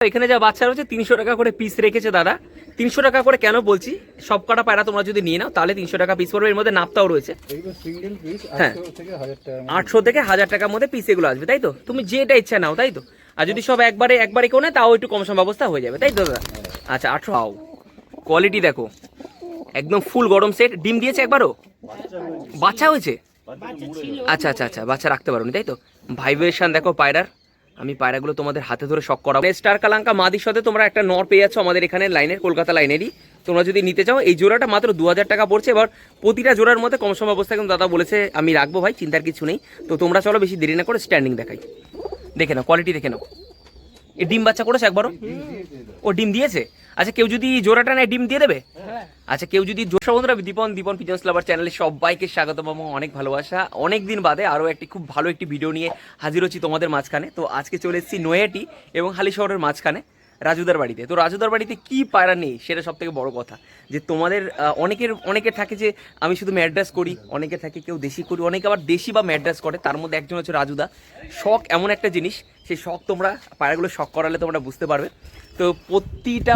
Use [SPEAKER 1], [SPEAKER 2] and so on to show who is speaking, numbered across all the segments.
[SPEAKER 1] এখানে যা বাচ্চা রয়েছে 300 টাকা করে পিস রেখেছে দাদা। 300 টাকা করে কেন বলছি, সব কটা পায়রা তোমরা যদি নিয়ে নাও তাহলে 300 টাকা পিস পড়বে। এর মধ্যে নাপতাও রয়েছে। হ্যাঁ, 800 থেকে 1000 টাকার মধ্যে পিস এগুলো আসবে, তাই তো? তুমি যেটা ইচ্ছা নাও, তাই তো? আর যদি সব একবারে কেউ নেয় তাও একটু কম সম ব্যবস্থা হয়ে যাবে, তাই তো দাদা? আচ্ছা, 800। আও কোয়ালিটি দেখো, একদম ফুল গরম সেট। ডিম দিয়েছে একবারও? বাচ্চা হয়েছে? আচ্ছা আচ্ছা আচ্ছা, বাচ্চা রাখতে পারোনি, তাই তো? ভাইব্রেশন দেখো পায়রার। আমি পায়রাগুলো তোমাদের হাতে ধরে শক করাবো। স্টার কালাঙ্কা মাদির সাথে তোমরা একটা নর পেয়ে যাচ্ছ আমাদের এখানে লাইনের, কলকাতা লাইনেরই। তোমরা যদি নিতে চাও এই জোড়াটা মাত্র 2000 টাকা পড়ছে। এবার প্রতিটা জোড়ার মধ্যে কম সম অবস্থায় কিন্তু দাদা বলেছে আমি রাখবো ভাই, চিন্তার কিছু নেই। তো তোমরা চলো বেশি দেরি না করে স্ট্যান্ডিং দেখাই। দেখে নাও কোয়ালিটি, দেখে নাও। এই ডিম বাচ্চা করেছে একবারও? ও ডিম দিয়েছে? আচ্ছা, কেউ যদি জোড়াটা নেয় ডিম দিয়ে দেবে? আচ্ছা, কেউ যদি বন্ধুরা, দীপন পিজন্স লাভার চ্যানেলে সবাইকে স্বাগত এবং অনেক ভালোবাসা। অনেক দিন বাদে আরও একটি খুব ভালো একটি ভিডিও নিয়ে হাজির হচ্ছি তোমাদের মাঝখানে। তো আজকে চলে এসেছি নৈহাটি এবং হালি শহরের মাঝখানে রাজুদার বাড়িতে। তো রাজুদার বাড়িতে কি পায়রা নেই সেটা সব থেকে বড় কথা। যে তোমাদের অনেকের থাকে যে আমি শুধু ম্যাড্রাস করি, অনেকের থাকে কেউ দেশি করি, অনেকে আবার দেশি বা ম্যাড্রাস করে। তার মধ্যে একজন হচ্ছে রাজুদা। শখ এমন একটা জিনিস, সেই শখ তোমরা পায়রাগুলো শখ করালে তোমরা বুঝতে পারবে। তো প্রতিটা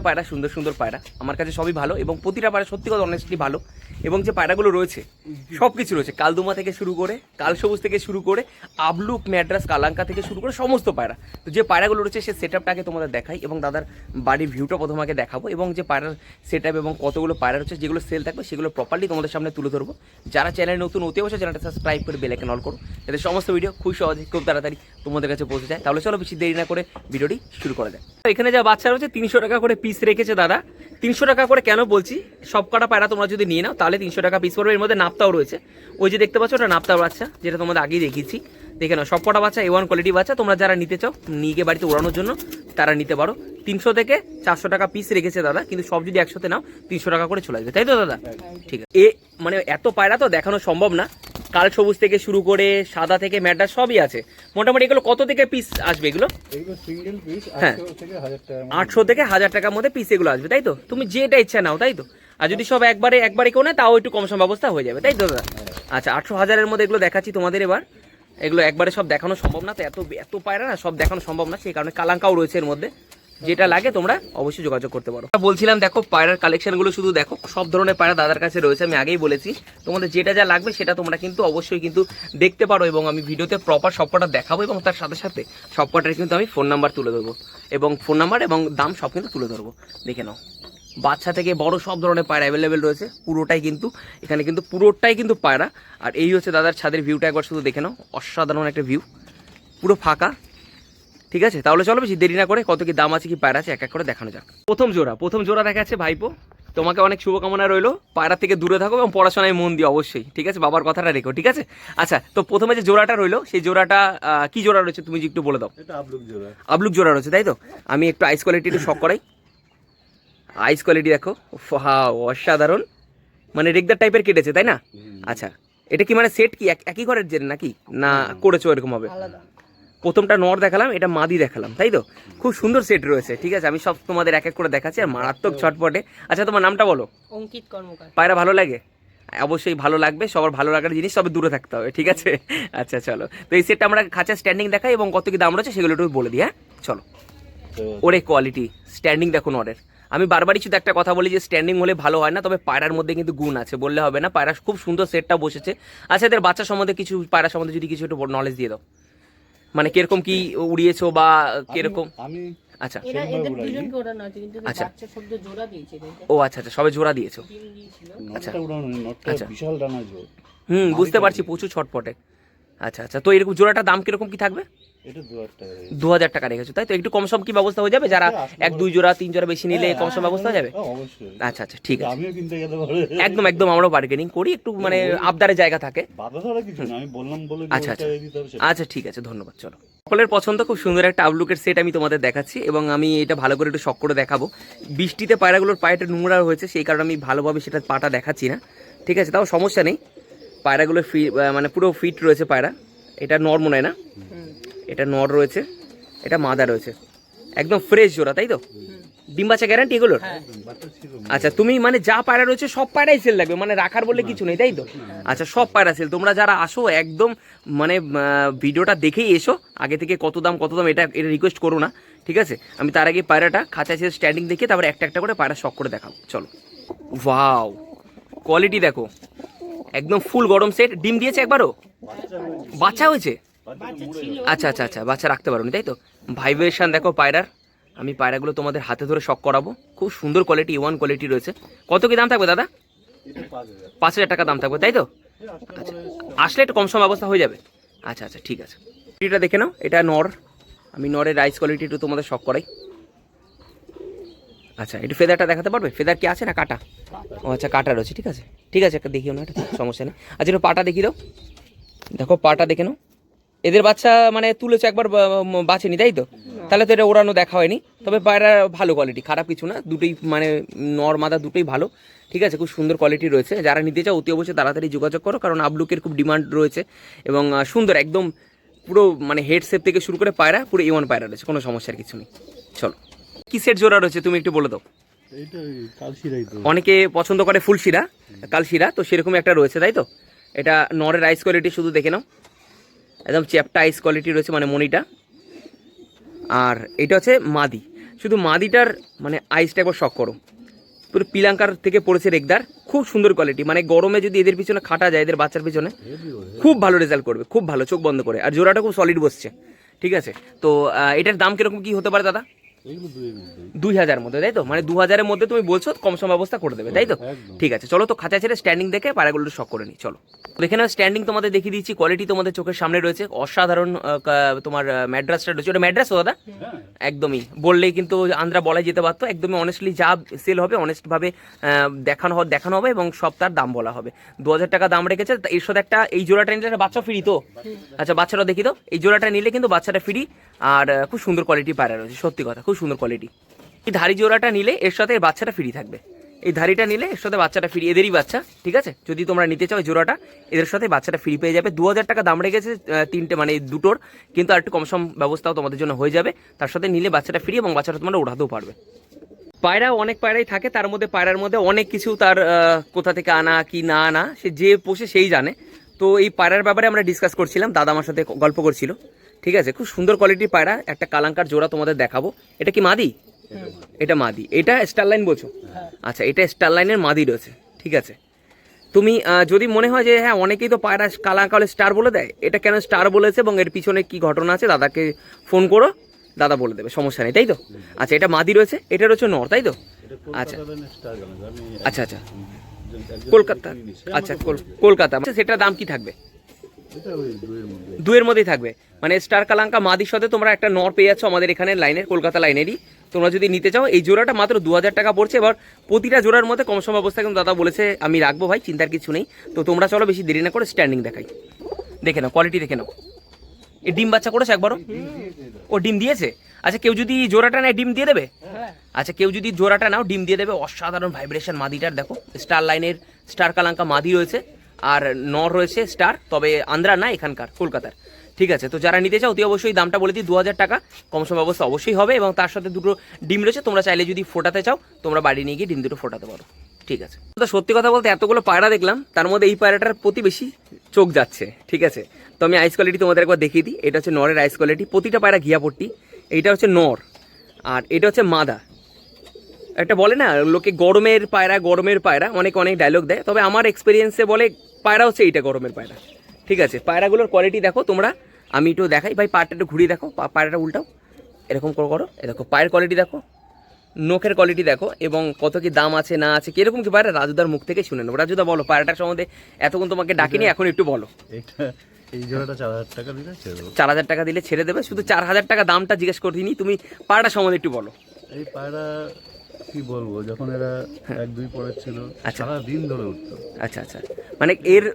[SPEAKER 1] পায়রা সুন্দর সুন্দর পায়রা, আমার কাছে সবই ভালো এবং প্রতিটা পায়রা সত্যি কথা অনেস্টলি ভালো। এবং যে পায়রাগুলো রয়েছে সব কিছু রয়েছে, কালদুমা থেকে শুরু করে, কালসবুজ থেকে শুরু করে, আবলুক, ম্যাড্রাস, কালাঙ্কা থেকে শুরু করে সমস্ত পায়রা। তো যে পায়রাগুলো রয়েছে সে সেট আপটাকে তোমাদের দেখাই এবং দাদার বাড়ির ভিউটা প্রথমে আগে দেখাবো এবং যে পায়রার সেট আপ এবং কতগুলো পায়রা রয়েছে যেগুলো সেল থাকবে সেগুলো প্রপারলি তোমাদের সামনে তুলে ধরবো। যারা চ্যানেল নতুন হতে বসে চ্যানেলটা সাবস্ক্রাইব করে বেল আইকন অল করো, যাতে সমস্ত ভিডিও খুব সহজে খুব তাড়াতাড়ি তোমাদের কাছে পৌঁছে যায়। তাহলে চলো বেশি দেরি না করে ভিডিওটি শুরু করা যায়। এখানে যা বাচ্চা রয়েছে 300 টাকা করে পিস রেখেছে দাদা। 300 টাকা করে কেন বলছি, সব কটা পায়রা তোমরা যদি নিয়ে নাও তাহলে 300 টাকা পিস পড়বে। এর মধ্যে নাপতাও রয়েছে, ওই যে দেখতে পাচ্ছ ওটা নাপতাও বাচ্চা, যেটা তোমাদের আগেই দেখিয়েছি। দেখে নাও সব কটা বাচ্চা A1 কোয়ালিটি বাচ্চা। তোমরা যারা নিতে চাও নিয়ে গিয়ে বাড়িতে ওড়ানোর জন্য তারা নিতে পারো। 300 থেকে 400 টাকা পিস রেখেছে দাদা, কিন্তু সব যদি একসাথে নাও 300 টাকা করে চলে আসবে, তাই তো দাদা? ঠিক আছে। মানে এত পায়রা তো দেখানো সম্ভব না। কাল সবুজ থেকে শুরু করে সাদা থেকে ম্যাড্রাস সবই আছে মোটামুটি। এগুলো কত থেকে পিস আসবে? এগুলো
[SPEAKER 2] সিঙ্গেল পিস
[SPEAKER 1] হ্যাঁ 800 থেকে 1000 টাকার মধ্যে পিস এগুলো আসবে, তাই তো? তুমি যেটা ইচ্ছা নাও, তাই তো? আর যদি সব একবারে কেউ নেয় তাও একটু কম সম ব্যবস্থা হয়ে যাবে, তাই তো দাদা? আচ্ছা, 800 1000-এর মধ্যে এগুলো দেখাচ্ছি তোমাদের। এবার এগুলো একবারে সব দেখানো সম্ভব না, তো এত পায়রা না সব দেখানো সম্ভব না, সেই কারণে কালাঙ্কাও রয়েছে এর মধ্যে। যেটা লাগে তোমরা অবশ্যই যোগাযোগ করতে পারো। বলছিলাম দেখো পায়রার কালেকশনগুলো শুধু দেখো, সব ধরনের পায়রা দাদার কাছে রয়েছে। আমি আগেই বলেছি তোমাদের যেটা যা লাগবে সেটা তোমরা কিন্তু অবশ্যই কিন্তু দেখতে পারো এবং আমি ভিডিওতে প্রপার সবকটা দেখাবো এবং তার সাথে সাথে সবকটার কিন্তু আমি ফোন নাম্বার তুলে ধরবো এবং ফোন নাম্বার এবং দাম সব কিন্তু তুলে ধরবো। দেখে নাও, বাচ্চা থেকে বড় সব ধরনের পায়রা অ্যাভেলেবেল রয়েছে। পুরোটাই কিন্তু এখানে কিন্তু পুরোটাই কিন্তু পায়রা। আর এই হচ্ছে দাদার ছাদের ভিউটা, একবার শুধু দেখে নাও, অসাধারণ একটা ভিউ, পুরো ফাঁকা। ঠিক আছে, তাহলে চলো বেশি দেরি না করে কত কি দাম আছে কি পায়রা আছে এক এক করে দেখানো যাক। প্রথম জোড়া দেখাচ্ছে ভাইপো। তোমাকে অনেক শুভকামনা রইলো, পায়রা থেকে দূরে থাকো এবং পড়াশোনায় মন দিও অবশ্যই, ঠিক আছে? বাবার কথাটা রেখো, ঠিক আছে? আচ্ছা, তো প্রথমে যে জোড়াটা রইলো সেই জোড়াটা কি জোড়া রয়েছে তুমি একটু বলে দাও। আবলুক জোড়া রয়েছে, তাই তো? আমি একটু আইস কোয়ালিটি একটু শক করাই। আইস কোয়ালিটি দেখো, অসাধারণ, মানে রেগদার টাইপের কেটেছে, তাই না? আচ্ছা, এটা কি মানে সেট কি একই ঘরের জেন নাকি না করেছো এরকম হবে? প্রথমটা নর দেখালাম, এটা মাদি দেখালাম, তাই তো? খুব সুন্দর সেট রয়েছে, ঠিক আছে? আমি সব তোমাদের এক এক করে দেখাচ্ছি আর মারাত্মক ছটপটে। আচ্ছা, তোমার নামটা বলো।
[SPEAKER 3] অঙ্কিত কর্মকার।
[SPEAKER 1] পায়রা ভালো লাগে? অবশ্যই ভালো লাগবে, সবার ভালো লাগার জিনিস, সবে দূরে থাকতে হবে, ঠিক আছে? আচ্ছা চলো, তো এই সেটটা আমরা খাঁচা স্ট্যান্ডিং দেখাই এবং কত কি দাম রয়েছে সেগুলো একটু বলে দিই। হ্যাঁ চলো। ওরে কোয়ালিটি, স্ট্যান্ডিং দেখো নরের। আমি বারবারই শুধু একটা কথা বলি যে স্ট্যান্ডিং হলে ভালো হয় না, তবে পায়রার মধ্যে কিন্তু গুণ আছে, বললে হবে না। পায়রা খুব সুন্দর সেটটা বসেছে। আচ্ছা, এদের বাচ্চা সম্বন্ধে কিছু, পায়রা সম্বন্ধে যদি কিছু একটু নলেজ দিয়ে দাও, মানে কিরকম কি উড়িয়েছো বা কিরকম? আচ্ছা আচ্ছা, ও আচ্ছা আচ্ছা, সবে জোড়া দিয়েছো। আচ্ছা আচ্ছা,
[SPEAKER 2] বিশাল ডানা জোড়।
[SPEAKER 1] বুঝতে পারছি, প্রচুর ছটপটে। আচ্ছা আচ্ছা, তো এরকম জোড়াটা দাম কিরকম কি থাকবে?
[SPEAKER 2] এটা
[SPEAKER 1] 2000 টাকা রেখেছো, তাই তো? একটু কম সম কি ব্যবস্থা হয়ে যাবে? যারা 1 2 জোড়া 3 জোড়া বেশি নিলে কম সম ব্যবস্থা হয়ে যাবে? আচ্ছা আচ্ছা, ঠিক আছে।
[SPEAKER 2] আমিও কিনতে গেলে
[SPEAKER 1] একদম একদম, আমরাও বার্গেনিং করি একটু, মানে আবদারের জায়গা থাকে।
[SPEAKER 2] বাধা ধরা কিছু না, আমি বললাম বলে
[SPEAKER 1] আচ্ছা আচ্ছা আচ্ছা, ঠিক আছে, ধন্যবাদ। চলো, সকলের পছন্দ খুব সুন্দর একটা আউটলুকের সেট আমি তোমাদের দেখাচ্ছি এবং আমি এটা ভালো করে একটু শক করে দেখাবো। বৃষ্টিতে পায়রাগুলোর পায়েটা নোংরা হয়েছে, সেই কারণে আমি ভালোভাবে সেটা পাটা দেখাচ্ছি না, ঠিক আছে? তাও সমস্যা নেই, পায়রাগুলো মানে পুরো ফিট রয়েছে পায়রা। এটা নর মনে হয় না, এটা নর রয়েছে, এটা মাদা রয়েছে, একদম ফ্রেশ জোড়া, তাই তো? ডিম বাচ্চা গ্যারান্টি এগুলোর? আচ্ছা, তুমি মানে যা পায়রা রয়েছে সব পায়রাই সেল লাগবে, মানে রাখার বলে কিছু নেই, তাই তো? আচ্ছা, সব পায়রা সেল। তোমরা যারা আসো একদম মানে ভিডিওটা দেখেই এসো, আগে থেকে কত দাম এটা রিকোয়েস্ট করো না, ঠিক আছে, আমি তার আগে পায়রাটা খাঁচা ছেড়ে স্ট্যান্ডিং দেখে তারপরে একটা একটা করে পায়রা শখ করে দেখাবো। চলো। ওয়াও, কোয়ালিটি দেখো, একদম ফুল গরম সেট। ডিম দিয়েছে একবারও? বাচ্চা হয়েছে? আচ্ছা আচ্ছা আচ্ছা, বাচ্চা রাখতে পারো নি, তাই তো? ভাইব্রেশন দেখো পায়রার। আমি পায়রাগুলো তোমাদের হাতে ধরে শখ করাবো। খুব সুন্দর কোয়ালিটি, ওয়ান কোয়ালিটি রয়েছে। কত কি দাম থাকবে দাদা? 5,000 টাকা দাম থাকবে, তাই তো? আচ্ছা, আসলে একটু কম সম ব্যবস্থা হয়ে যাবে। আচ্ছা আচ্ছা, ঠিক আছে। এটা দেখে নাও, এটা নর। আমি নরের রাইস কোয়ালিটি একটু তোমাদের শখ করাই। আচ্ছা, একটু ফেদারটা দেখাতে পারবে? ফেদার কি আছে না কাটা? ও আচ্ছা, কাটা রয়েছে, ঠিক আছে ঠিক আছে, একটা দেখিও না, এটা সমস্যা নেই। আচ্ছা, একটু পাটা দেখিয়ে দাও। দেখো পাটা দেখে নাও। এদের বাচ্চা মানে তুলেছে একবার, বাঁচেনি, তাই তো? তাহলে তো এটা ওড়ানো দেখা হয়নি। তবে পায়রা ভালো কোয়ালিটি, খারাপ কিছু না, দুটোই মানে নর মাদা দুটোই ভালো, ঠিক আছে। খুব সুন্দর কোয়ালিটি রয়েছে। যারা নিতে চাও অতি অবশ্যই তাড়াতাড়ি যোগাযোগ করো, কারণ আবলুকের খুব ডিমান্ড রয়েছে এবং সুন্দর একদম পুরো মানে হেড শেপ থেকে শুরু করে পায়রা পুরো A1 পায়রা রয়েছে, কোনো সমস্যার কিছু নেই। চলো, কি সেট জোড়া রয়েছে তুমি একটু বলে দাও।
[SPEAKER 2] এইটা কালশিরাই তো।
[SPEAKER 1] অনেকে পছন্দ করে ফুলশিরা, কালশিরা, তো সেরকমই একটা রয়েছে, তাই তো? এটা নরের আইস কোয়ালিটি শুধু দেখে নাও, একদম চ্যাপটা আইস কোয়ালিটি রয়েছে, মানে মনিটা। আর এটা হচ্ছে মাদি। শুধু মাদিটার মানে আইসটা একবার শখ করো, পুরো পিলাঙ্কার থেকে পড়েছে রেগদার, খুব সুন্দর কোয়ালিটি। মানে গরমে যদি এদের পিছনে খাটা যায়, এদের বাচ্চার পিছনে খুব ভালো রেজাল্ট করবে, খুব ভালো, চোখ বন্ধ করে। আর জোড়াটা খুব সলিড বসছে, ঠিক আছে। তো এটার দাম কিরকম কি হতে পারে দাদা? 2,000 মধ্যে, তাই তো? মানে 2,000-এর মধ্যে তুমি বলছো, কম সম ব্যবস্থা করে দেবে, তাই তো? ঠিক আছে, চলো তো খাঁচা ছেড়ে স্ট্যান্ডিং দেখে পায়রাগুলো শখ করে নিই। চলো, দেখে নাও স্ট্যান্ডিং তোমাদের দেখিয়ে দিচ্ছি, কোয়ালিটি তোমাদের চোখের সামনে রয়েছে। অসাধারণ তোমার ম্যাড্রাসটা রয়েছে। ওটা ম্যাড্রাস তো দাদা? একদমই, বললেই কিন্তু আন্দ্রা বলাই যেতে পারতো। একদমই অনেস্টলি যা সেল হবে অনেস্টভাবে দেখানো হবে এবং সব তার দাম বলা হবে। 2,000 টাকা দাম রেখেছে। এর সাথে একটা এই জোড়াটা নিলে একটা বাচ্চা ফ্রি তো? আচ্ছা, বাচ্চাটা দেখি তো। এই জোড়াটা নিলে কিন্তু বাচ্চাটা ফ্রি। আর খুব সুন্দর কোয়ালিটি পায়রা রয়েছে, সত্যি কথা, খুব সুন্দর কোয়ালিটি। এই ধারি জোড়াটা নিলে এর সাথে বাচ্চাটা ফ্রি থাকবে। এই ধারিটা নিলে এর সাথে বাচ্চাটা ফ্রি, এদেরই বাচ্চা, ঠিক আছে। যদি তোমরা নিতে চাও এই জোড়াটা, এদের সাথে বাচ্চাটা ফ্রি পেয়ে যাবে। 2,000 টাকা দাম রেখেছে তিনটে, মানে দুটোর, কিন্তু আর একটু কম সম ব্যবস্থাও তোমাদের জন্য হয়ে যাবে। তার সাথে নিলে বাচ্চাটা ফ্রি এবং বাচ্চাটা তোমরা উঠাতেও পারবে। পায়রা অনেক পায়রাই থাকে, তার মধ্যে পায়রার মধ্যে অনেক কিছু তার কোথা থেকে আনা কি না আনা, সে যে পোষে সেই জানে। তো এই পায়রার ব্যাপারে আমরা ডিসকাস করছিলাম, দাদা আমার সাথে গল্প করছিল, ঠিক আছে। খুব সুন্দর কোয়ালিটির পায়রা, একটা কালাঙ্কার জোড়া তোমাদের দেখাবো। এটা কি মাদি? এটা মাদি। এটা স্টার লাইন বলছো? আচ্ছা, এটা স্টার লাইনের মাদি রয়েছে, ঠিক আছে। তুমি যদি মনে হয় যে হ্যাঁ, অনেকেই তো পায়রা কালাঙ্কালে স্টার বলে দেয়, এটা কেন স্টার বলেছে এবং এর পিছনে কি ঘটনা আছে, দাদাকে ফোন করো, দাদা বলে দেবে, সমস্যা নেই, তাই তো? আচ্ছা, এটা মাদি রয়েছে, এটা রয়েছে নর, তাই তো? আচ্ছা আচ্ছা আচ্ছা, কলকাতা, আচ্ছা কলকাতা, সেটার দাম কি থাকবে? 2-এর মধ্যেই থাকবে। মানে স্টার কালাঙ্কা মাদির সাথে তোমরা একটা নর পেয়ে যাচ্ছ আমাদের এখানে লাইনের, কলকাতা লাইনেরই। তোমরা যদি নিতে চাও এই জোড়াটা মাত্র 2,000 টাকা পড়ছে। এবার প্রতিটা জোড়ার মধ্যে কম সম অবস্থা কিন্তু দাদা বলেছে আমি রাখবো ভাই, চিন্তার কিছু নেই। তো তোমরা চলো বেশি দেরি না করে স্ট্যান্ডিং দেখাই, দেখে নাও কোয়ালিটি, দেখে নাও। এই ডিম বাচ্চা করেছে একবারও? ও ডিম দিয়েছে? আচ্ছা, কেউ যদি জোড়াটা নেয় ডিম দিয়ে দেবে? আচ্ছা, কেউ যদি জোড়াটা নাও ডিম দিয়ে দেবে। অসাধারণ ভাইব্রেশন মাদিটার, দেখো স্টার লাইনের স্টার কালাঙ্কা মাদি রয়েছে, আর নর রয়েছে স্টার, তবে আন্ধ্রা না, এখানকার কলকাতার, ঠিক আছে। তো যারা নিতে চাও অতি অবশ্যই দামটা বলে দিই, 2,000 টাকা, কম সম ব্যবস্থা অবশ্যই হবে। এবং তার সাথে দুটো ডিম রয়েছে, তোমরা চাইলে যদি ফোটাতে চাও তোমরা বাড়ি নিয়ে গিয়ে ডিম দুটো ফোটাতে পারো, ঠিক আছে। তো সত্যি কথা বলতে এতগুলো পায়রা দেখলাম, তার মধ্যে এই পায়রাটার প্রতি বেশি চোখ যাচ্ছে, ঠিক আছে। তো আমি আইস কোয়ালিটি তোমাদের একবার দেখিয়ে দিই। এটা হচ্ছে নরের আইস কোয়ালিটি, প্রতিটা পায়রা ঘিয়াপট্টি। এইটা হচ্ছে নর, আর এটা হচ্ছে মাদা। একটা বলে না লোকে গরমের পায়রা, গরমের পায়রা, অনেক অনেক ডায়লগ দেয়, তবে আমার এক্সপিরিয়েন্সে বলে পায়রা হচ্ছে এইটা গরমের পায়রা, ঠিক আছে। পায়রাগুলোর কোয়ালিটি দেখো তোমরা, আমি একটু দেখাই ভাই, পায়রাটা একটু ঘুরিয়ে দেখো, পায়রাটা উল্টাও, এরকম করো, এ দেখো পায়ের কোয়ালিটি দেখো, নখের কোয়ালিটি দেখো, এবং কত কি দাম আছে না আছে, কিরকম কি পায়রা, রাজুদার মুখ থেকে শুনে নেবো। রাজুদা বলো পায়রাটার সম্বন্ধে, এতক্ষণ তোমাকে ডাকিনি, এখন একটু বলো।
[SPEAKER 2] এই জোড়াটা 4,000 টাকা দিলে ছেড়ে দেবো।
[SPEAKER 1] 4,000 টাকা দিলে ছেড়ে দেবে? শুধু 4,000 টাকা দামটা জিজ্ঞেস করিনি, তুমি পায়রাটার সম্বন্ধে একটু বলো।
[SPEAKER 2] এই পায়রা কি বলবো, যখন এরা 1-2 পরের ছিল,
[SPEAKER 1] আচ্ছা।
[SPEAKER 2] সারা দিন ধরে উঠতো।
[SPEAKER 1] আচ্ছা আচ্ছা, মানে এর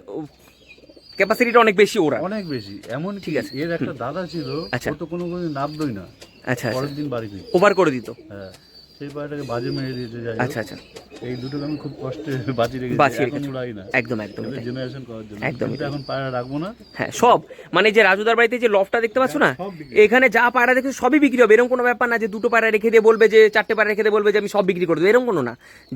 [SPEAKER 1] ক্যাপাসিটিটা অনেক বেশি, ওরা
[SPEAKER 2] অনেক বেশি। এমন
[SPEAKER 1] ঠিক আছে।
[SPEAKER 2] এর একটা দাদা ছিল,
[SPEAKER 1] আচ্ছা।
[SPEAKER 2] ও তো কোনো নাবদই না,
[SPEAKER 1] আচ্ছা,
[SPEAKER 2] পরের দিন বাড়ি ফিরত।
[SPEAKER 1] ওভার করে দিত।
[SPEAKER 2] হ্যাঁ, সেই পায়রাটাকে বাজে মেরে দিয়েছে, যাই
[SPEAKER 1] আচ্ছা আচ্ছা,
[SPEAKER 2] এই দুটো আমি খুব কষ্টে বাঁচিয়ে
[SPEAKER 1] বাঁচিয়ে
[SPEAKER 2] রেখেছি, এখন
[SPEAKER 1] রেখেছো।
[SPEAKER 2] উড়াই না,
[SPEAKER 1] একদম একদম এটাই।
[SPEAKER 2] জেনারেশন করার জন্য।
[SPEAKER 1] একদমই
[SPEAKER 2] কিন্তু এখন পায়রা রাখবো না।
[SPEAKER 1] হ্যাঁ সব মানে যে রাজুদার বাড়িতে যে লফটা দেখতে পাচ্ছ না,
[SPEAKER 2] সব বিক্রি।
[SPEAKER 1] এখানে যা পায়রা দেখছো সবই বিক্রি হবে, এরকম কোনো ব্যাপার না যে দুটো পায়রা রেখে দিয়ে বলবে যে 4টে পায়রা রেখে দিয়ে বলবে যে আমি সব বিক্রি করে দেবো, এরকম কোনো না।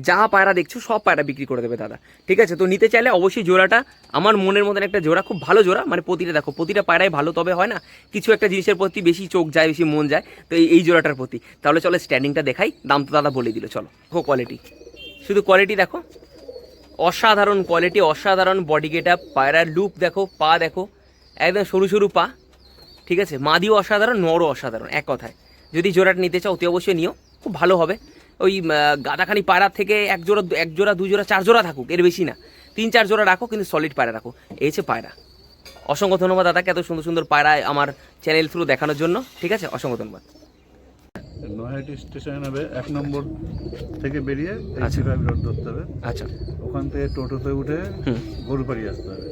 [SPEAKER 1] যা পায়রা দেখছো সব পায়রা বিক্রি করে দেবে দাদা, ঠিক আছে। তো নিতে চাইলে অবশ্যই জোড়াটা আমার মনের মতন একটা জোড়া, খুব ভালো জোড়া, মানে প্রতিটা দেখো প্রতিটা পায়রাই ভালো, তবে হয় না কিছু একটা জিনিসের প্রতি বেশি চোখ যায়, বেশি মন যায়, তো এই জোড়াটার প্রতি। তাহলে চলো স্ট্যান্ডিংটা দেখাই, দাম তো দাদা বলে দিল, চলো কোয়ালিটি, শুধু কোয়ালিটি দেখো, অসাধারণ কোয়ালিটি, অসাধারণ বডি গেটআপ, পায়রার লুক দেখো, পা দেখো একদম সরু সরু পা, ঠিক আছে। মাদিও অসাধারণ, নরও অসাধারণ, এক কথায়। যদি জোড়াটা নিতে চাও অতি অবশ্যই নিও, খুব ভালো হবে। ওই গাদাখানি পায়রার থেকে এক জোড়া 2 জোড়া 4 জোড়া থাকুক, এর বেশি না, 3-4 জোড়া রাখো, কিন্তু সলিড পায়রা রাখো। এই হচ্ছে পায়রা। অসংখ্য ধন্যবাদ দাদাকে এত সুন্দর সুন্দর পায়রা আমার চ্যানেল থ্রু দেখানোর জন্য, ঠিক আছে, অসংখ্য ধন্যবাদ।
[SPEAKER 2] নৈহাটি স্টেশনে নেবে 1 নম্বর থেকে বেরিয়ে
[SPEAKER 1] আচ্ছা।
[SPEAKER 2] 85 রোড ধরতে হবে।
[SPEAKER 1] আচ্ছা
[SPEAKER 2] ওখান থেকে টোটোতে উঠে
[SPEAKER 1] হুম
[SPEAKER 2] গরুপাড়ি আসতে হবে।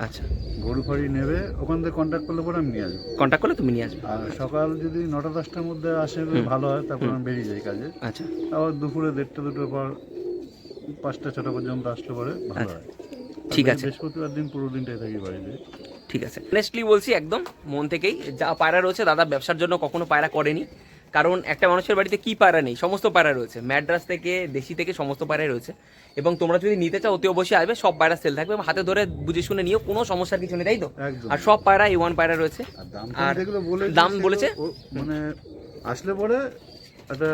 [SPEAKER 1] আচ্ছা,
[SPEAKER 2] গরুপাড়ি নেবে, ওখান থেকে কন্ট্যাক্ট করলে পরে আমি নিয়ে আসবো।
[SPEAKER 1] কন্ট্যাক্ট করলে তুমি নিয়ে আসবে।
[SPEAKER 2] আর সকাল যদি 9টা-10টার মধ্যে আসে ভালো হয়, তারপর আমি বেরিয়ে যাই কাজে।
[SPEAKER 1] আচ্ছা
[SPEAKER 2] আবার দুপুরে 1:30-2টোর পর 5টা-6টা পর্যন্ত আসলে পরে ভালো হয়।
[SPEAKER 1] ঠিক
[SPEAKER 2] আর
[SPEAKER 1] আছে।
[SPEAKER 2] বৃহস্পতিবার দিন পুরো দিনটাই থাকি বাড়িতে।
[SPEAKER 1] ঠিক আছে, অনেস্টলি বলছি একদম মন থেকেই, যা পায়রা রয়েছে দাদা ব্যবসার জন্য কখনো পায়রা করেনি, কারণ একটা মানুষের বাড়িতে কি পায়রা নেই, সমস্ত পায়রা রয়েছে, ম্যাড্রাস থেকে দেশি থেকে সমস্ত পায়রাই রয়েছে। এবং তোমরা যদি নিতে চাও অতি অবশ্যই আসবে, সব পায়রা সেল থাকবে, এবং হাতে ধরে বুঝে শুনে নিও, কোনো সমস্যার কিছু নেই, তাই তো?
[SPEAKER 2] একদম।
[SPEAKER 1] আর সব পায়রা A1 পায়রা রয়েছে।
[SPEAKER 2] আর দাম
[SPEAKER 1] আর
[SPEAKER 2] যেগুলো বলেছে,
[SPEAKER 1] দাম বলেছে?
[SPEAKER 2] মানে আসলে পরে একটা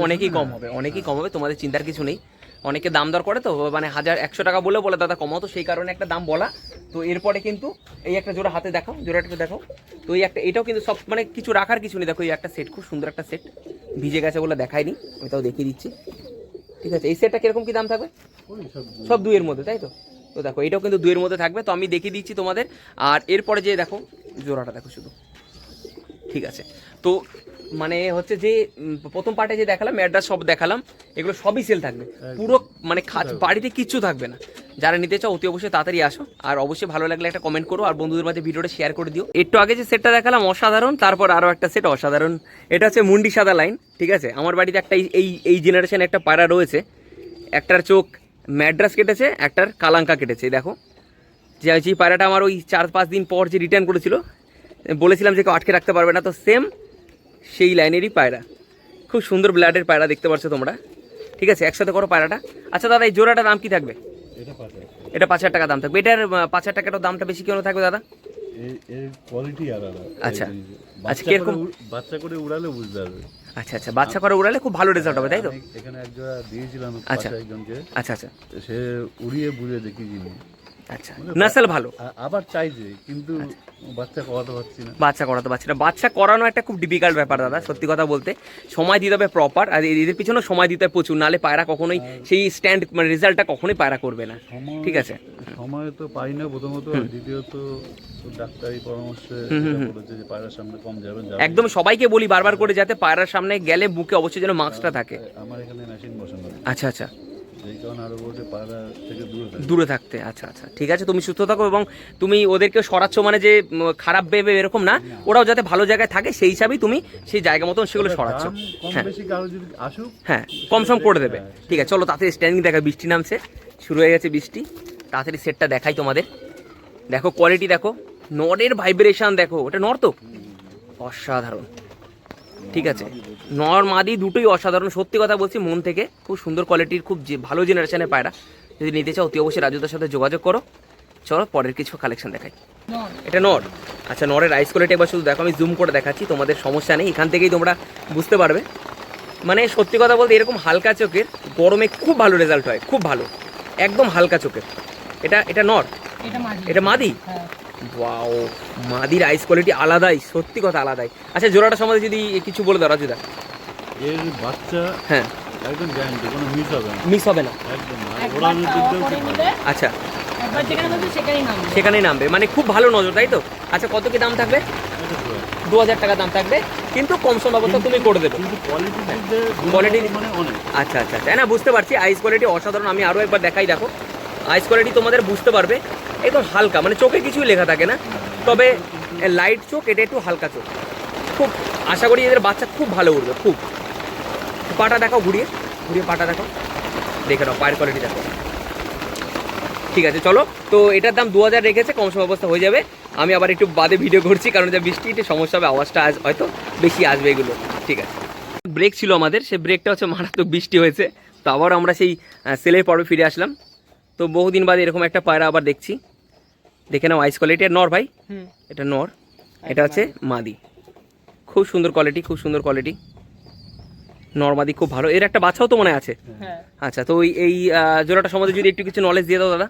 [SPEAKER 1] অনেকই কম হবে, অনেকই কম হবে, তোমাদের চিন্তার কিছু নেই। অনেকে দাম দর করে তো, মানে 100-100 টাকা বলে দাদা কমাও, তো সেই কারণে একটা দাম বলা। তো এরপরে কিন্তু এই একটা জোড়া হাতে দেখাও, জোড়াটাকে দেখাও, তো এই একটা, এটাও কিন্তু সব মানে কিছু রাখার কিছু নেই, দেখো এই একটা সেট, খুব সুন্দর একটা সেট, ভিজে গেছে বলে দেখায়নি, আমি তাও দেখিয়ে দিচ্ছি, ঠিক আছে। এই সেটটা কিরকম কি দাম থাকবে? সব 2 এর মধ্যে, তাই তো? তো দেখো এটাও কিন্তু 2 এর মধ্যে থাকবে, তো আমি দেখিয়ে দিচ্ছি তোমাদের। আর এরপরে যে দেখো জোড়াটা দেখো শুধু, ঠিক আছে। তো মানে হচ্ছে যে প্রথম পার্টে যে দেখালাম অ্যাড্রেস সব দেখালাম, এগুলো সবই সেল থাকবে পুরো, মানে বাড়িতে কিচ্ছু থাকবে না। যারা নিতে চাও অতি অবশ্যই তাড়াতাড়ি আসো, আর অবশ্যই ভালো লাগলে একটা কমেন্ট করো, আর বন্ধুদের মাঝে ভিডিওটা শেয়ার করে দিও। একটু আগে যে সেটটা দেখালাম অসাধারণ, তারপর আরও একটা সেট অসাধারণ, এটা হচ্ছে মুন্ডি সাদা লাইন, ঠিক আছে। আমার বাড়িতে একটা এই জেনারেশন একটা পায়রা রয়েছে, একটার চোখ ম্যাড্রাস কেটেছে, একটার কালাঙ্কা কেটেছে, দেখো। যে পায়রাটা আমার ওই 4-5 দিন পর যে রিটার্ন করেছিল, বলেছিলাম যে কেউ আটকে রাখতে পারবে না, তো সেম সেই লাইনেরই পায়রা, খুব সুন্দর ব্লাডের পায়রা দেখতে পাচ্ছ তোমরা, ঠিক আছে। একসাথে করো পায়রাটা। আচ্ছা দাদা এই জোড়াটার দাম কি থাকবে? এটা 5,000 টাকা দাম থাকবে। এটার 5,000 টাকাটার দামটা বেশি কেন থাকবে দাদা?
[SPEAKER 2] এর কোয়ালিটি আলাদা।
[SPEAKER 1] আচ্ছা আচ্ছা,
[SPEAKER 2] বাচ্চা
[SPEAKER 1] কিরকম?
[SPEAKER 2] বাচ্চা করে উড়ালে বুঝতে পারবে।
[SPEAKER 1] আচ্ছা আচ্ছা, বাচ্চা করে উড়ালে খুব ভালো রেজাল্ট হবে, তাই তো?
[SPEAKER 2] আমি এখানে এক জোড়া দিয়েছিলাম
[SPEAKER 1] আচ্ছা।
[SPEAKER 2] একজনকে,
[SPEAKER 1] আচ্ছা আচ্ছা
[SPEAKER 2] সে উড়িয়ে বুঝে দেখিয়েছিনি।
[SPEAKER 1] আচ্ছা, নাসেল ভালো,
[SPEAKER 2] আবার চাইছে, কিন্তু বাচ্চা করাতে পারছি না।
[SPEAKER 1] বাচ্চা করাতে পারছি না। বাচ্চা করানো একটা খুব ডিফিকাল্ট ব্যাপার দাদা, সত্যি কথা বলতে। সময় দিতে হবে প্রপার, আর এদের পিছনে সময় দিতে হবে প্রচুর, নাহলে পায়রা কখনোই সেই স্ট্যান্ড মানে রেজাল্টটা কখনোই পায়রা করবে না, ঠিক আছে।
[SPEAKER 2] সময় তো পাই না প্রথমত, আর দ্বিতীয়ত ডাক্তারি পরামর্শে বলেছে যে পায়রার সামনে কম যাবেন।
[SPEAKER 1] একদম সবাইকে বলি বারবার করে, যাতে পায়রার সামনে গেলে বুকে অবশ্যই যেন মাস্কটা থাকে।
[SPEAKER 2] আমার এখানে মেশিন বসানো,
[SPEAKER 1] আচ্ছা আচ্ছা,
[SPEAKER 2] যেই কারণে আরো বলতে পায়রা থেকে
[SPEAKER 1] দূরে থাকতে। আচ্ছা আচ্ছা, ঠিক আছে, তুমি সুস্থ থাকো, এবং তুমি ওদেরকে সরাচ্ছ মানে যে খারাপ ভেবে এরকম না, ওরাও যাতে ভালো জায়গায় থাকে সেই হিসাবেই তুমি সেই জায়গা মতন সেগুলো সরাচ্ছ।
[SPEAKER 2] কম
[SPEAKER 1] হ্যাঁ
[SPEAKER 2] বেশি কারো যদি আসুক,
[SPEAKER 1] হ্যাঁ, কম সম করে দেবে, ঠিক আছে। চলো তাড়াতাড়ি স্ট্যান্ডিং দেখা, বৃষ্টি নামছে, শুরু হয়ে গেছে বৃষ্টি, তাড়াতাড়ি সেটটা দেখাই তোমাদের। দেখো কোয়ালিটি দেখো, নরের ভাইব্রেশন দেখো, ওটা নর তো অসাধারণ, ঠিক আছে। নর মাদি দুটোই অসাধারণ, সত্যি কথা বলছি মন থেকে, খুব সুন্দর কোয়ালিটির, খুব ভালো জেনারেশনের পায়রা। যদি নিতে চাও অতি অবশ্যই রাজুদার সাথে যোগাযোগ করো। চলো পরের কিছু কালেকশন দেখাই। এটা নর। আচ্ছা, নরের আইস কোয়ালিটি একবার শুধু দেখো, আমি জুম করে দেখাচ্ছি, তোমাদের সমস্যা নেই, এখান থেকেই তোমরা বুঝতে পারবে। মানে সত্যি কথা বলতে এরকম হালকা চোখের গরমে খুব ভালো রেজাল্ট হয়, খুব ভালো, একদম হালকা চোখের। এটা নর, এটা মাদি। ওয়াও, মাদির আইস কোয়ালিটি আলাদাই, সত্যি কথা আলাদাই। আচ্ছা জোড়াটা সম্বন্ধে যদি কিছু বলে দাও রাজুদা।
[SPEAKER 2] এর বাচ্চা
[SPEAKER 1] হ্যাঁ
[SPEAKER 2] একদম গ্যারান্টি, কোনো মিস হবে না,
[SPEAKER 1] মিস হবে না,
[SPEAKER 2] একদম না।
[SPEAKER 3] একবার
[SPEAKER 2] ওরা
[SPEAKER 3] খাওয়া করে নিলে
[SPEAKER 1] আচ্ছা
[SPEAKER 3] একবার যেখানে বলছে সেখানেই নামবে।
[SPEAKER 1] সেখানেই নামবে, মানে খুব ভালো নজর, তাই তো? আচ্ছা কত কি দাম থাকবে? 2,000 টাকা দাম থাকবে, কিন্তু কম সম ব্যবস্থা তুমি করে দেবে।
[SPEAKER 2] কিন্তু কোয়ালিটি
[SPEAKER 1] কোয়ালিটি
[SPEAKER 2] মানে অনেক।
[SPEAKER 1] আচ্ছা আচ্ছা আচ্ছা, না বুঝতে পারছি, আইস কোয়ালিটি অসাধারণ। আমি আরও একবার দেখাই, দেখো আইস কোয়ালিটি তোমাদের বুঝতে পারবে, একদম হালকা, মানে চোখে কিছুই লেখা থাকে না, তবে লাইট চোখ, এটা একটু হালকা চোখ। খুব আশা করি এদের বাচ্চা খুব ভালো উঠবে, খুব। পাটা দেখাও, ঘুরিয়ে ঘুরিয়ে পাটা দেখো, দেখে নাও পায়ের কোয়ালিটি দেখো। ঠিক আছে চলো, তো এটার দাম 2000 রেখেছে, কম সম অবস্থা হয়ে যাবে। আমি আবার একটু বাদে ভিডিও করছি, কারণ যা বৃষ্টি একটু সমস্যা হবে, আওয়াজটা হয়তো বেশি আসবে এগুলো। ঠিক আছে, ব্রেক ছিল আমাদের, সেই ব্রেকটা হচ্ছে মারাত্মক বৃষ্টি হয়েছে, তো আবার আমরা সেই সেলের পর্বে ফিরে আসলাম। তো বহুদিন বাদে এরকম একটা পায়রা আবার দেখছি, দেখে নাও আইস কোয়ালিটি। নর ভাই, এটা নর, এটা হচ্ছে মাদি, খুব সুন্দর কোয়ালিটি, খুব সুন্দর কোয়ালিটি। নরমাদি খুব ভালো। এর একটা বাচ্চাও তো মনে আছে। আচ্ছা, তো এই জোড়াটা সম্বন্ধে যদি একটু কিছু নলেজ দিয়ে দাও দাদা।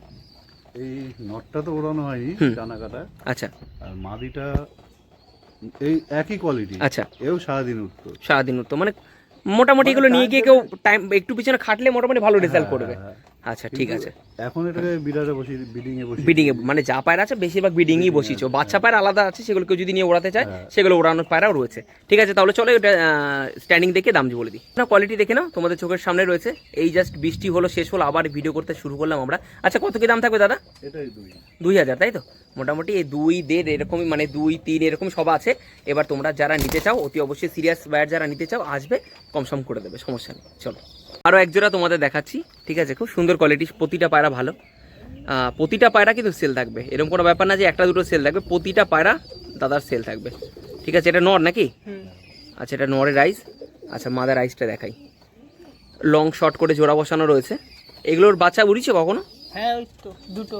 [SPEAKER 2] এই নটটা তো ওড়ানো হয়নি, টানা কাটা।
[SPEAKER 1] আচ্ছা,
[SPEAKER 2] আর মাদিটা এই একই কোয়ালিটি।
[SPEAKER 1] আচ্ছা,
[SPEAKER 2] এও সারাদিন উঠতো।
[SPEAKER 1] সারাদিন তো মানে মোটামুটি এগুলো নিয়ে গিয়ে কেউ টাইম একটু পিছনে খাটলে মোটামুটি ভালো রেজাল্ট করবে। আচ্ছা ঠিক আছে,
[SPEAKER 2] এখন এটাকে বিডারে বসি, বিডিং এ বসি,
[SPEAKER 1] বিডিং এ মানে যা পায়রা আছে বেশিরভাগ বিডিং ই বসিয়েছো। বাচ্চা পায়রা আলাদা আছে, সেগুলোকে যদি নিয়ে ওড়াতে চায় সেগুলো ওড়ানোর পায়রাও রয়েছে। ঠিক আছে, তাহলে চলো এটা স্ট্যান্ডিং দেখে দাম বলে দিই না, কোয়ালিটি দেখে নাও, তোমাদের চোখের সামনে রয়েছে। এই জাস্ট বৃষ্টি হলো, শেষ হলো, আবার ভিডিও করতে শুরু করলাম আমরা। আচ্ছা, কত কি দাম থাকবে দাদা?
[SPEAKER 2] এটাই
[SPEAKER 1] 2000, তাই তো? মোটামুটি এই 2, 1.5 এরকমই, মানে 2, 3 এরকম সব আছে। এবার তোমরা যারা নিতে চাও, অতি অবশ্যই সিরিয়াস বায়ার যারা নিতে চাও আসবে, কম সম করে দেবে, সমস্যা নেই। চলো আরও এক জোড়া তোমাদের দেখাচ্ছি। ঠিক আছে, খুব সুন্দর কোয়ালিটি, প্রতিটা পায়রা ভালো। প্রতিটা পায়রা কিন্তু সেল থাকবে, এরকম কোনো ব্যাপার না যে একটা দুটো সেল থাকবে, প্রতিটা পায়রা দাদার সেল থাকবে। ঠিক আছে, এটা নর নাকি? আচ্ছা, এটা নরের রাইস। আচ্ছা, মাদার রাইসটা দেখাই, লং শর্ট করে জোড়া বসানো রয়েছে। এগুলোর বাচ্চা উড়িছে কখনো?
[SPEAKER 3] হ্যাঁ, ওই তো দুটো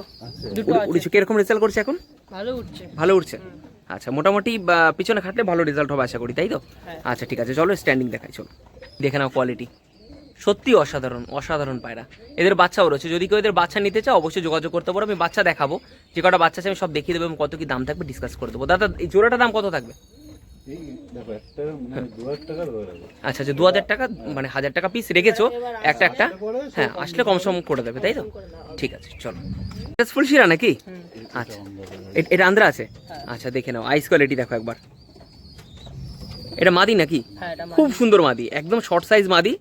[SPEAKER 1] উড়িছে। কিরকম রেজাল্ট করছে এখন?
[SPEAKER 3] ভালো উঠছে।
[SPEAKER 1] ভালো উঠছে। আচ্ছা, মোটামুটি পিছনে খাটলে ভালো রেজাল্ট হবে আশা করি, তাই তো? আচ্ছা ঠিক আছে, চলো স্ট্যান্ডিং দেখাই। চলো দেখে নাও কোয়ালিটি, সত্যি অসাধারণ, অসাধারণ পায়রা। এদের বাচ্চাও রয়েছে, যদি কেউ এদের বাচ্চা নিতে চাও অবশ্যই যোগাযোগ করতে পারো। আমি বাচ্চা দেখাবো, যে কটা বাচ্চা আছে আমি সব দেখিয়ে দেবো এবং কত কি দাম থাকবে ডিসকাস করে দেবো। দাদা, এই জোড়াটার দাম কত থাকবে? আচ্ছা আচ্ছা, 2000 টাকা, মানে 1000 টাকা পিস রেখেছো একটা একটা। হ্যাঁ, আসলে কম সম করে দেবে, তাই তো? ঠিক আছে চলো। ফুল শিরা নাকি? আচ্ছা, এটা আন্দ্রা আছে। আচ্ছা, দেখে নাও আইস কোয়ালিটি দেখো একবার। এটা মাদি নাকি? খুব সুন্দর মাদি, একদম শর্ট সাইজ মাদি।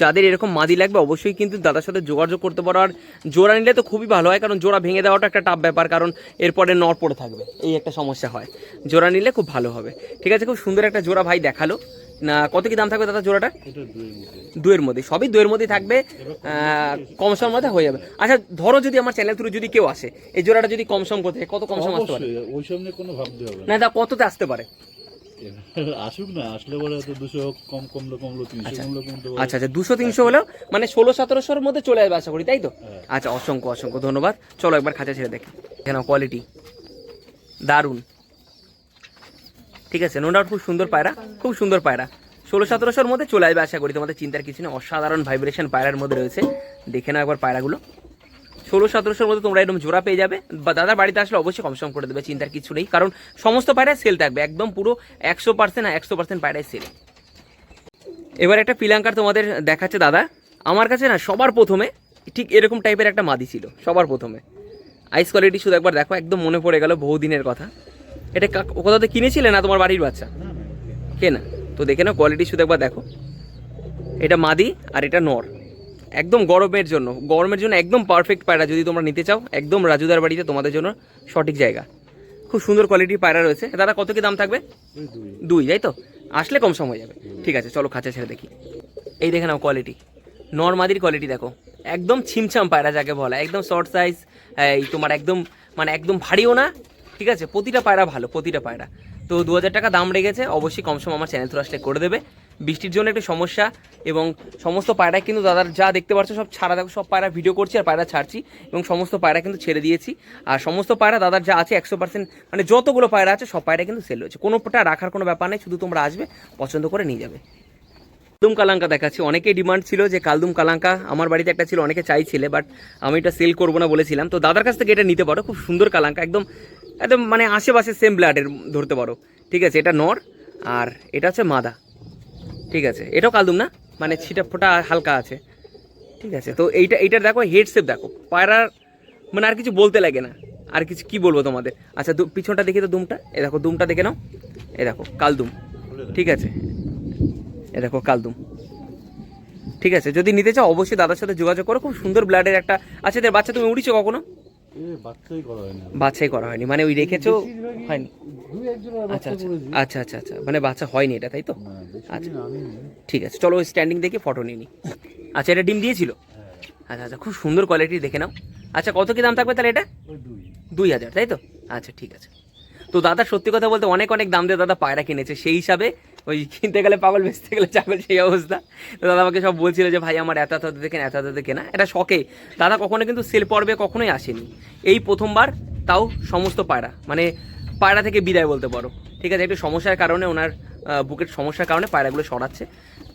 [SPEAKER 1] যাদের এরকম মাদি লাগবে অবশ্যই কিন্তু দাদার সাথে যোগাযোগ করতে পারো। আর জোড়া নিলে তো খুবই ভালো হয়, কারণ জোড়া ভেঙে দেওয়াটা একটা টাফ ব্যাপার, কারণ এরপরে নর পড়ে থাকবে, এই একটা সমস্যা হয়। জোড়া নিলে খুব ভালো হবে। ঠিক আছে, খুব সুন্দর একটা জোড়া ভাই দেখালো না। কত কি দাম থাকবে দাদা জোড়াটা? 2 এর মধ্যে, সবই 2 এর মধ্যেই থাকবে, কম সম মধ্যে হয়ে যাবে। আচ্ছা, ধরো যদি আমার চ্যানেল থ্রু যদি কেউ আসে, এই জোড়াটা যদি কম সম করতে, কত কম সম আসতে পারে?
[SPEAKER 2] ওই সামনে কোনো ভাবতে হবে
[SPEAKER 1] না, তা কততে আসতে পারে?
[SPEAKER 2] আসুক না, আসলে বলে তো 200 কম কমলো 300 কমলো কমতে পারে।
[SPEAKER 1] আচ্ছা আচ্ছা, 200-300 হলেও মানে 1600-1700-এর মধ্যে চলে আসবে আশা করি, তাই তো? আচ্ছা, অসংখ্য অসংখ্য ধন্যবাদ। চলো একবার খাঁচা ছেড়ে দেখি। কেন কোয়ালিটি দারুণ। ঠিক আছে, নো ডাউট খুব সুন্দর পায়রা, খুব সুন্দর পায়রা। 1600-1700-এর মধ্যে চলে আসবে আশা করি, তোমাদের চিন্তার কিছু নেই। অসাধারণ ভাইব্রেশন পায়রার মধ্যে রয়েছে, দেখে নাও একবার পায়রাগুলো। 1600-1700-এর মধ্যে তোমরা এরকম জোড়া পেয়ে যাবে। বা দাদার বাড়িতে আসলে অবশ্যই কম সম করে দেবে, চিন্তার কিছু নেই, কারণ সমস্ত পায়রায় সেল থাকবে, একদম পুরো 100% 100% পায়রায় সেল। এবার একটা পিলাঙ্কার তোমাদের দেখাচ্ছে দাদা। আমার কাছে না সবার প্রথমে ঠিক এরকম টাইপের একটা মাদি ছিল, সবার প্রথমে। আইস কোয়ালিটি শুধু একবার দেখো, একদম মনে পড়ে গেল বহুদিনের কথা। এটা কোথাতে কিনেছিলে না তোমার বাড়ির বাচ্চা? কেনা তো, দেখে নাও কোয়ালিটি শুধু একবার দেখো। এটা মাদি আর এটা নর, একদম গরমের জন্য একদম পারফেক্ট পায়রা। যদি তোমরা নিতে চাও, একদম রাজুদার বাড়িতে তোমাদের জন্য সঠিক জায়গা। খুব সুন্দর কোয়ালিটির পায়রা রয়েছে। দাদা, কত কি দাম থাকবে? 2, তাই তো? আসলে কম সময় যাবে। ঠিক আছে, চলো খাঁচা ছেড়ে দেখি। এই দেখে নাও কোয়ালিটি, নর মাদির কোয়ালিটি দেখো, একদম ছিমছাম পায়রা যাকে বলা, একদম শর্ট সাইজ। এই তোমার একদম মানে একদম ভারীও না। ঠিক আছে, প্রতিটা পায়রা ভালো, প্রতিটা পায়রা। তো 2000 টাকা দাম রেখেছে, অবশ্যই কম সম আমার চ্যানেল থ্রু আসলে করে দেবে। বৃষ্টির জন্য একটু সমস্যা, এবং সমস্ত পায়রা কিন্তু দাদার যা দেখতে পাচ্ছ সব ছাড়া দেখো, সব পায়রা ভিডিও করছি আর পায়রা ছাড়ছি, এবং সমস্ত পায়রা কিন্তু ছেড়ে দিয়েছি। আর সমস্ত পায়রা দাদার যা আছে 100%, মানে যতগুলো পায়রা আছে সব পায়রা কিন্তু সেল হয়েছে, কোনোটা রাখার কোনো ব্যাপার নেই, শুধু তোমরা আসবে, পছন্দ করে নিয়ে যাবে। কালদুম কালাঙ্কা দেখাচ্ছি, অনেকেই ডিমান্ড ছিল যে কালদুম কালাঙ্কা, আমার বাড়িতে একটা ছিল, অনেকে চাইছিলে, বাট আমি এটা সেল করবো না বলেছিলাম। তো দাদার কাছ থেকে এটা নিতে পারো, খুব সুন্দর কালাঙ্কা, একদম একদম মানে আশেপাশে সেম ব্লাডের ধরতে পারো। ঠিক আছে, এটা নর আর এটা হচ্ছে মাদা। ঠিক আছে, এটাও কালদুম না, মানে ছিটা ফোটা হালকা আছে। ঠিক আছে, তো এইটার দেখো হেড শেপ দেখো, পায়রার মানে আর কিছু বলতে লাগে না, আর কিছু কি বলবো তোমাদের। আচ্ছা, পিছনটা দেখি তো, দুমটা এ দেখো, দুমটা দেখে নাও, এ দেখো কালদুম। ঠিক আছে, এ দেখো কালদুম। ঠিক আছে, যদি নিতে চাও অবশ্যই দাদার সাথে যোগাযোগ করো, খুব সুন্দর ব্লাডের একটা। আচ্ছা, এদের বাচ্চা তুমি উড়িছো কখনো? বাচ্চাই করা হয়নি, মানে ওই রেখেছো, হয়নি? আচ্ছা আচ্ছা আচ্ছা আচ্ছা, মানে বাচ্চা হয়নি এটা, তাই তো? আচ্ছা ঠিক আছে, চলো ওই স্ট্যান্ডিং দেখে ফটো নিয়ে নিই। আচ্ছা, এটা ডিম দিয়েছিল? আচ্ছা আচ্ছা, খুব সুন্দর কোয়ালিটি, দেখে নাও। আচ্ছা, কত কি দাম থাকবে তাহলে এটা?
[SPEAKER 2] ওই
[SPEAKER 1] 2000, তাই তো? আচ্ছা ঠিক আছে। তো দাদা সত্যি কথা বলতে অনেক অনেক দাম দিয়ে দাদা পায়রা কিনেছে, সেই হিসাবে ওই কিনতে গেলে পাগল, বেচতে গেলে ছাগল, সেই অবস্থা। তো দাদা আমাকে সব বলছিল যে ভাই আমার এত এত দেখেন, এত এত কেনা, এটা শখে। দাদা কখনো কিন্তু সেল পর্বে কখনোই আসেনি, এই প্রথমবার, তাও সমস্ত পায়রা, মানে পায়রা থেকে বিদায় বলতে পারো। ঠিক আছে, একটু সমস্যার কারণে ওনার বুকের সমস্যার কারণে পায়রাগুলো সরাচ্ছে।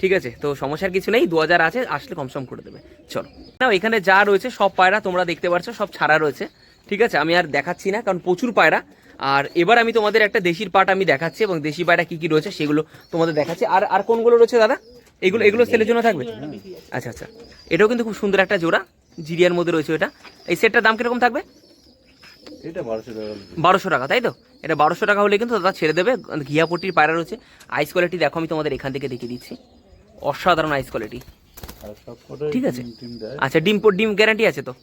[SPEAKER 1] ঠিক আছে, তো সমস্যার কিছু নেই, 2000 আছে, আসলে কমসম করে দেবে। চলো না, এখানে যা রয়েছে সব পায়রা তোমরা দেখতে পাচ্ছ, সব ছাড়া রয়েছে। ঠিক আছে, আমি আর দেখাচ্ছি না কারণ প্রচুর পায়রা। আর এবার আমি তোমাদের একটা দেশির পাট আমি দেখাচ্ছি, এবং দেশি পায়রা কি কি রয়েছে সেগুলো তোমাদের দেখাচ্ছি। আর আর কোনগুলো রয়েছে দাদা? এগুলো সেলের জন্য থাকবে? আচ্ছা আচ্ছা, এটাও কিন্তু খুব সুন্দর একটা জোড়া, জিরিয়ার মধ্যে রয়েছে এটা। এই সেটটার দাম কিরকম থাকবে?
[SPEAKER 2] এটা 1200 টাকা।
[SPEAKER 1] 1200 টাকা, তাই তো? এটা 1200 টাকা হলে কিন্তু দাদা ছেড়ে দেবে। ঘিয়াপট্টির পায়রা রয়েছে, আইস কোয়ালিটি দেখো, আমি তোমাদের এখান থেকে দেখিয়ে দিচ্ছি, অসাধারণ আইস কোয়ালিটি।
[SPEAKER 2] আর সব কটাই
[SPEAKER 1] ঠিক আছে।
[SPEAKER 2] ডিম দেয়।
[SPEAKER 1] আচ্ছা, ডিম গ্যারান্টি আছে তো?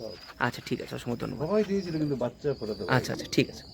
[SPEAKER 1] আচ্ছা ঠিক আছে, অসংখ্য ধন্যবাদ।
[SPEAKER 2] সবাই দিয়েছিল কিন্তু বাচ্চা ফোটাতে পারে।
[SPEAKER 1] আচ্ছা আচ্ছা ঠিক আছে।